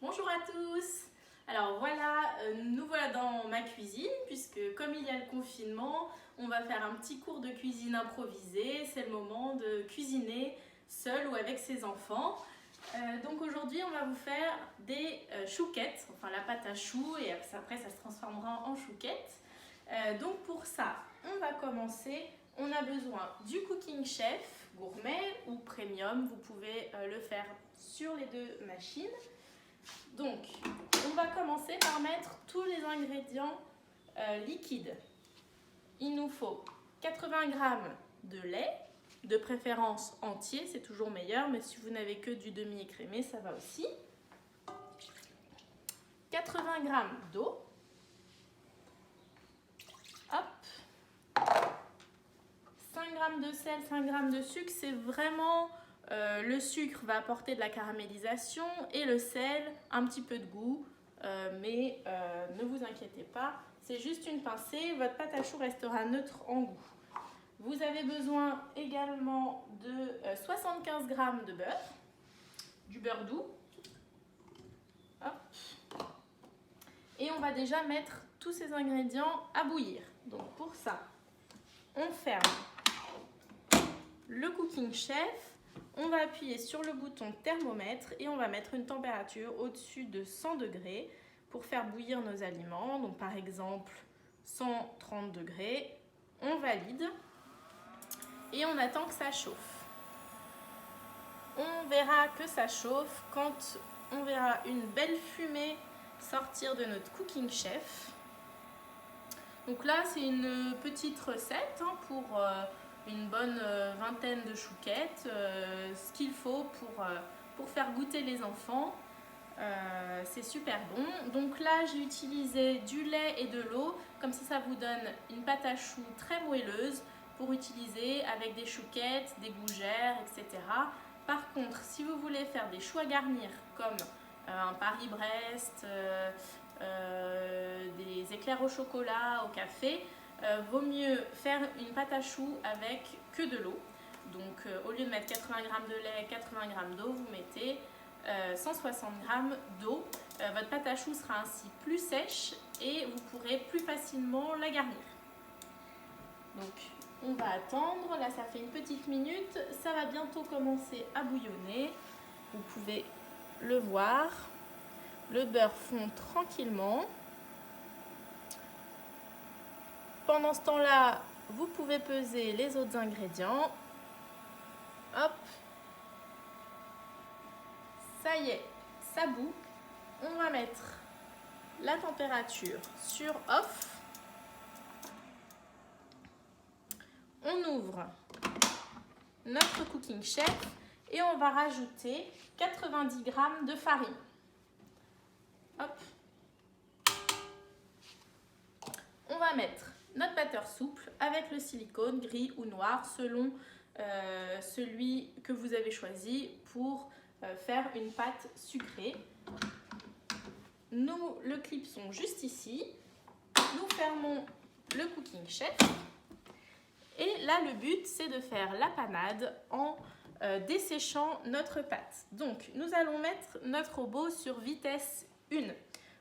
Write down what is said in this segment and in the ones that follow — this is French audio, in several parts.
Bonjour à tous. Alors voilà, nous voilà dans ma cuisine puisque comme il y a le confinement, on va faire un petit cours de cuisine improvisé. C'est le moment de cuisiner seul ou avec ses enfants. Donc aujourd'hui, on va vous faire des chouquettes, enfin la pâte à choux et après ça se transformera en chouquettes. Donc pour ça, on va commencer. On a besoin du Cooking Chef gourmet ou premium. Vous pouvez le faire sur les deux machines. Donc, on va commencer par mettre tous les ingrédients liquides. Il nous faut 80 g de lait, de préférence entier, c'est toujours meilleur, mais si vous n'avez que du demi-écrémé, ça va aussi. 80 g d'eau. Hop. 5 g de sel, 5 g de sucre, c'est vraiment... le sucre va apporter de la caramélisation et le sel, un petit peu de goût, mais ne vous inquiétez pas, c'est juste une pincée, votre pâte à choux restera neutre en goût. Vous avez besoin également de 75 g de beurre, du beurre doux. Hop. Et on va déjà mettre tous ces ingrédients à bouillir. Donc pour ça, on ferme le Cooking Chef. On va appuyer sur le bouton thermomètre et on va mettre une température au-dessus de 100 degrés pour faire bouillir nos aliments. Donc par exemple 130 degrés. On valide et on attend que ça chauffe. On verra que ça chauffe quand on verra une belle fumée sortir de notre Cooking Chef. Donc là, c'est une petite recette pour... une bonne vingtaine de chouquettes, ce qu'il faut pour faire goûter les enfants. C'est super bon. Donc là, j'ai utilisé du lait et de l'eau. Comme ça vous donne une pâte à choux très moelleuse pour utiliser avec des chouquettes, des gougères, etc. Par contre, si vous voulez faire des choux à garnir comme un Paris-Brest, des éclairs au chocolat, au café, vaut mieux faire une pâte à choux avec que de l'eau. Donc au lieu de mettre 80 g de lait, 80 g d'eau, vous mettez 160 g d'eau. Votre pâte à choux sera ainsi plus sèche et vous pourrez plus facilement la garnir. Donc on va attendre, là ça fait une petite minute, ça va bientôt commencer à bouillonner. Vous pouvez le voir, le beurre fond tranquillement. Pendant ce temps-là, vous pouvez peser les autres ingrédients. Hop. Ça y est, ça bout. On va mettre la température sur off. On ouvre notre Cooking Chef et on va rajouter 90 g de farine. Hop. On va mettre notre batteur souple avec le silicone gris ou noir selon celui que vous avez choisi pour faire une pâte sucrée. Nous le clipsons juste ici. Nous fermons le Cooking Chef. Et là, le but, c'est de faire la panade en desséchant notre pâte. Donc, nous allons mettre notre robot sur vitesse 1.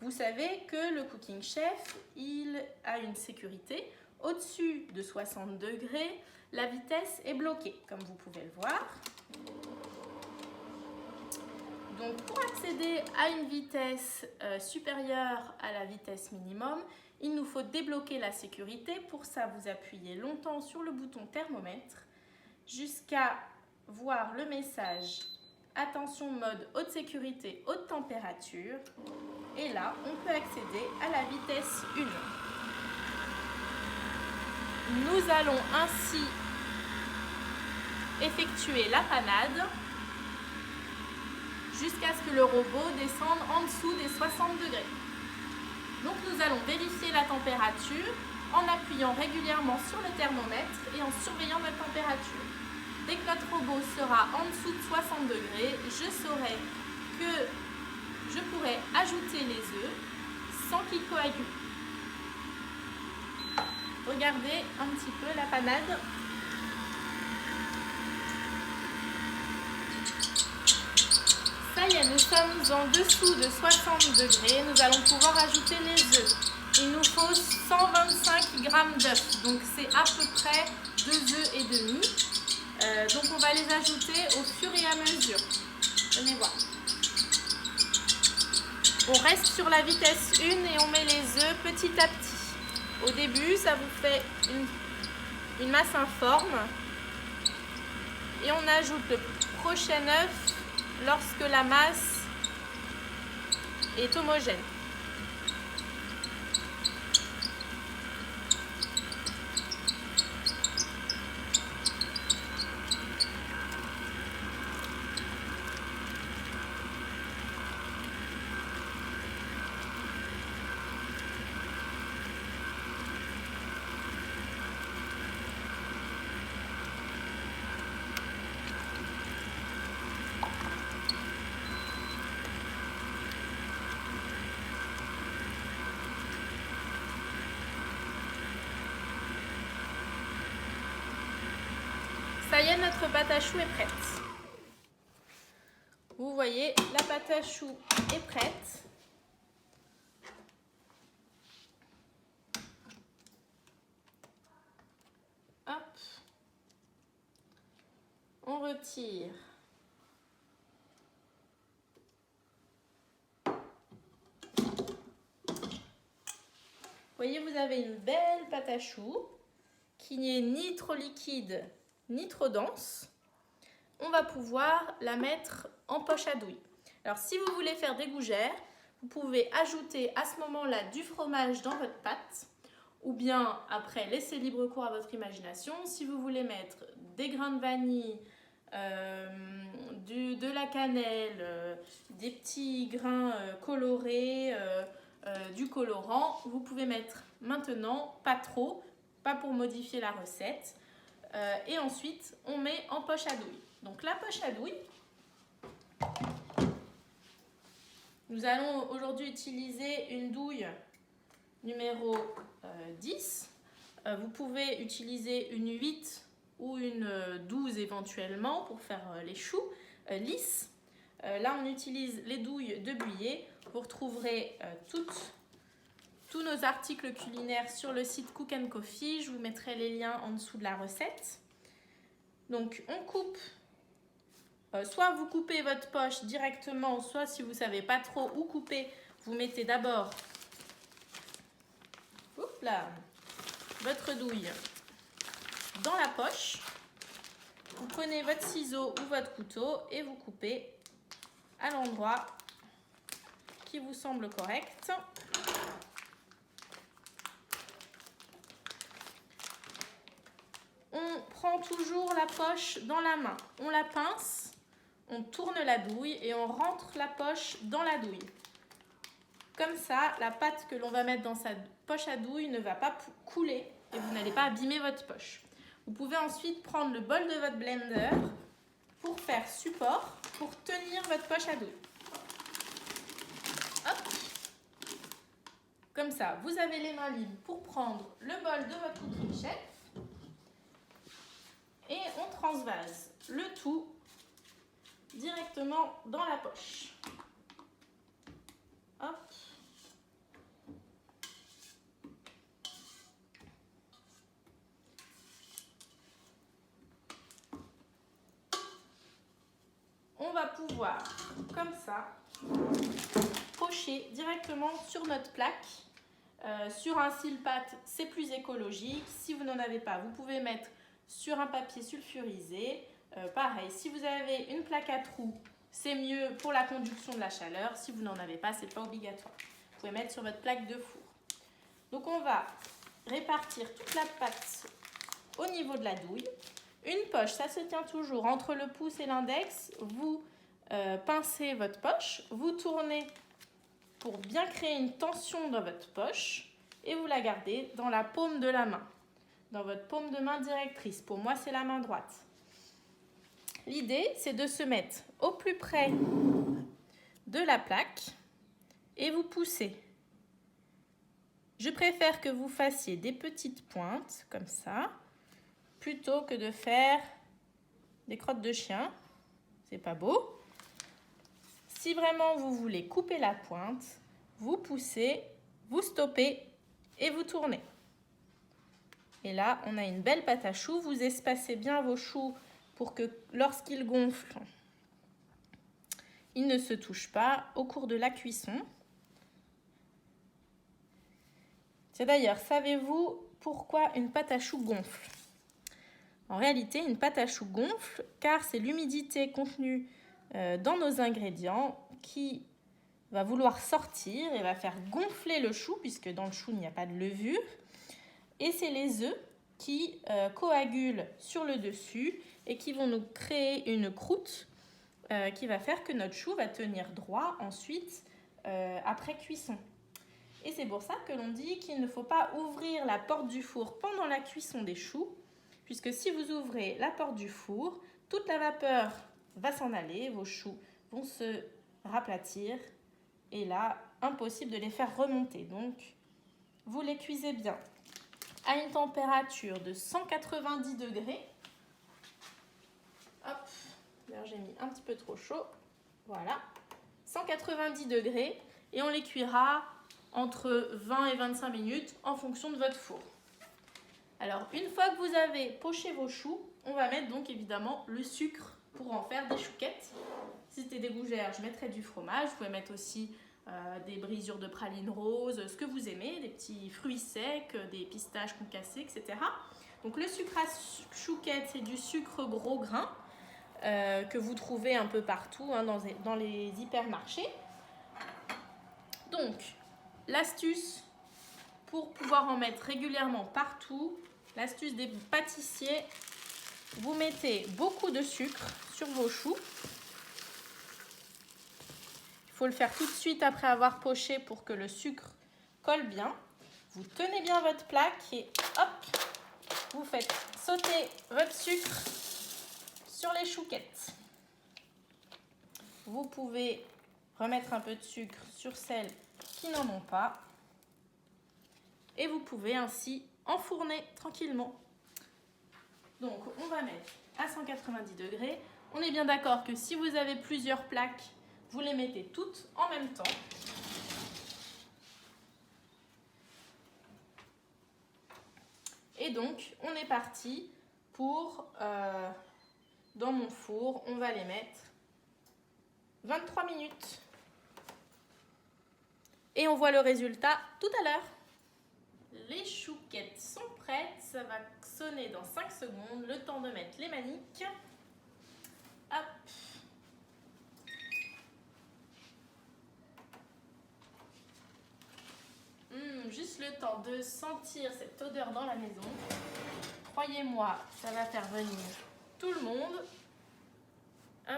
Vous savez que le Cooking Chef, il a une sécurité. Au-dessus de 60 degrés, la vitesse est bloquée, comme vous pouvez le voir. Donc, pour accéder à une vitesse supérieure à la vitesse minimum, il nous faut débloquer la sécurité. Pour ça, vous appuyez longtemps sur le bouton thermomètre jusqu'à voir le message « Attention mode haute sécurité, haute température ». Et là, on peut accéder à la vitesse 1. Nous allons ainsi effectuer la panade jusqu'à ce que le robot descende en dessous des 60 degrés. Donc nous allons vérifier la température en appuyant régulièrement sur le thermomètre et en surveillant notre température. Dès que notre robot sera en dessous de 60 degrés, je saurai que je pourrai ajouter les œufs sans qu'ils coagulent. Regardez un petit peu la panade. Ça Ça y est, nous sommes en dessous de 60 degrés. Nous allons pouvoir ajouter les œufs. Il nous faut 125 g d'œufs. Donc c'est à peu près 2 œufs et demi. Donc on va les ajouter au fur et à mesure. Venez voir. On reste sur la vitesse 1 et on met les œufs petit à petit. Au début, ça vous fait une masse informe. Et on ajoute le prochain œuf lorsque la masse est homogène. Ça y est, notre pâte à choux est prête. Vous voyez, la pâte à choux est prête. Hop. On retire. Vous voyez, vous avez une belle pâte à choux qui n'est ni trop liquide ni trop dense. On va pouvoir la mettre en poche à douille. Alors si vous voulez faire des gougères, vous pouvez ajouter à ce moment-là du fromage dans votre pâte ou bien après laisser libre cours à votre imagination. Si vous voulez mettre des grains de vanille, de la cannelle, des petits grains colorés, du colorant, vous pouvez mettre maintenant, pas trop, pas pour modifier la recette. Et ensuite, on met en poche à douille. Donc la poche à douille, nous allons aujourd'hui utiliser une douille numéro 10. Vous pouvez utiliser une 8 ou une 12 éventuellement pour faire les choux lisses. Là, on utilise les douilles de Buyer. Vous retrouverez tous nos articles culinaires sur le site Cook & Coffee. Je vous mettrai les liens en dessous de la recette. Donc, on coupe. Soit vous coupez votre poche directement, soit si vous ne savez pas trop où couper, vous mettez d'abord votre douille dans la poche. Vous prenez votre ciseau ou votre couteau et vous coupez à l'endroit qui vous semble correct. On prend toujours la poche dans la main. On la pince, on tourne la douille et on rentre la poche dans la douille. Comme ça, la pâte que l'on va mettre dans sa poche à douille ne va pas couler et vous n'allez pas abîmer votre poche. Vous pouvez ensuite prendre le bol de votre blender pour faire support, pour tenir votre poche à douille. Hop. Comme ça, vous avez les mains libres pour prendre le bol de votre cooking chef et on transvase le tout directement dans la poche. Hop. On va pouvoir, comme ça, pocher directement sur notre plaque. Sur un cile-pâte, c'est plus écologique. Si vous n'en avez pas, vous pouvez mettre sur un papier sulfurisé. Pareil, si vous avez une plaque à trous, c'est mieux pour la conduction de la chaleur. Si vous n'en avez pas, c'est pas obligatoire. Vous pouvez mettre sur votre plaque de four. Donc on va répartir toute la pâte au niveau de la douille. Une poche, ça se tient toujours entre le pouce et l'index. Vous pincez votre poche, vous tournez pour bien créer une tension dans votre poche et vous la gardez dans la paume de la main, dans votre paume de main directrice. Pour moi, c'est la main droite. L'idée, c'est de se mettre au plus près de la plaque et vous poussez. Je préfère que vous fassiez des petites pointes, comme ça, plutôt que de faire des crottes de chien. C'est pas beau. Si vraiment vous voulez couper la pointe, vous poussez, vous stoppez et vous tournez. Et là, on a une belle pâte à choux. Vous espacez bien vos choux pour que lorsqu'ils gonflent, ils ne se touchent pas au cours de la cuisson. C'est d'ailleurs, savez-vous pourquoi une pâte à choux gonfle? En réalité, une pâte à choux gonfle car c'est l'humidité contenue dans nos ingrédients qui va vouloir sortir et va faire gonfler le chou, puisque dans le chou, il n'y a pas de levure. Et c'est les œufs qui coagulent sur le dessus et qui vont nous créer une croûte qui va faire que notre chou va tenir droit ensuite après cuisson. Et c'est pour ça que l'on dit qu'il ne faut pas ouvrir la porte du four pendant la cuisson des choux, puisque si vous ouvrez la porte du four, toute la vapeur va s'en aller, vos choux vont se raplatir et là, impossible de les faire remonter. Donc, vous les cuisez bien à une température de 190 degrés. Hop, là j'ai mis un petit peu trop chaud. Voilà, 190 degrés et on les cuira entre 20 et 25 minutes en fonction de votre four. Alors, une fois que vous avez poché vos choux, on va mettre donc évidemment le sucre pour en faire des chouquettes. Si c'était des gougères, je mettrais du fromage. Vous pouvez mettre aussi des brisures de pralines roses, ce que vous aimez, des petits fruits secs, des pistaches concassés, etc. Donc le sucre à chouquette, c'est du sucre gros grain que vous trouvez un peu partout dans les hypermarchés. Donc, l'astuce pour pouvoir en mettre régulièrement partout, l'astuce des pâtissiers, vous mettez beaucoup de sucre sur vos choux. Il faut le faire tout de suite après avoir poché pour que le sucre colle bien. Vous tenez bien votre plaque et hop, vous faites sauter votre sucre sur les chouquettes. Vous pouvez remettre un peu de sucre sur celles qui n'en ont pas. Et vous pouvez ainsi enfourner tranquillement. Donc on va mettre à 190 degrés. On est bien d'accord que si vous avez plusieurs plaques, vous les mettez toutes en même temps. Et donc, on est parti pour, dans mon four, on va les mettre 23 minutes. Et on voit le résultat tout à l'heure. Les chouquettes sont prêtes. Ça va sonner dans 5 secondes. Le temps de mettre les maniques. Hop. Juste le temps de sentir cette odeur dans la maison. Croyez-moi, ça va faire venir tout le monde. Hop.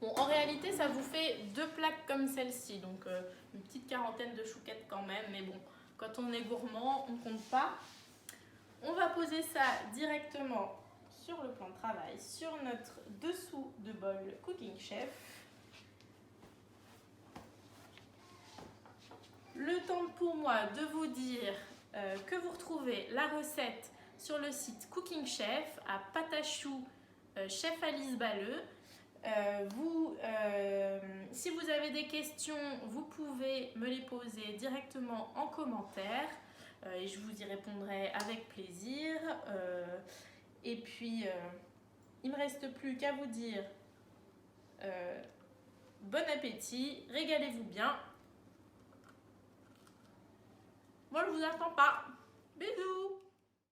Bon, en réalité, ça vous fait 2 plaques comme celle-ci. Donc, une petite quarantaine de chouquettes quand même. Mais bon, quand on est gourmand, on ne compte pas. On va poser ça directement sur le plan de travail, sur notre dessous de bol Cooking Chef. Le temps pour moi de vous dire que vous retrouvez la recette sur le site Cooking Chef à pâte à choux Chef Alice Balleux. Si vous avez des questions, vous pouvez me les poser directement en commentaire et je vous y répondrai avec plaisir. Et puis, il ne me reste plus qu'à vous dire bon appétit, régalez-vous bien. Moi, je vous attends pas. Bisous!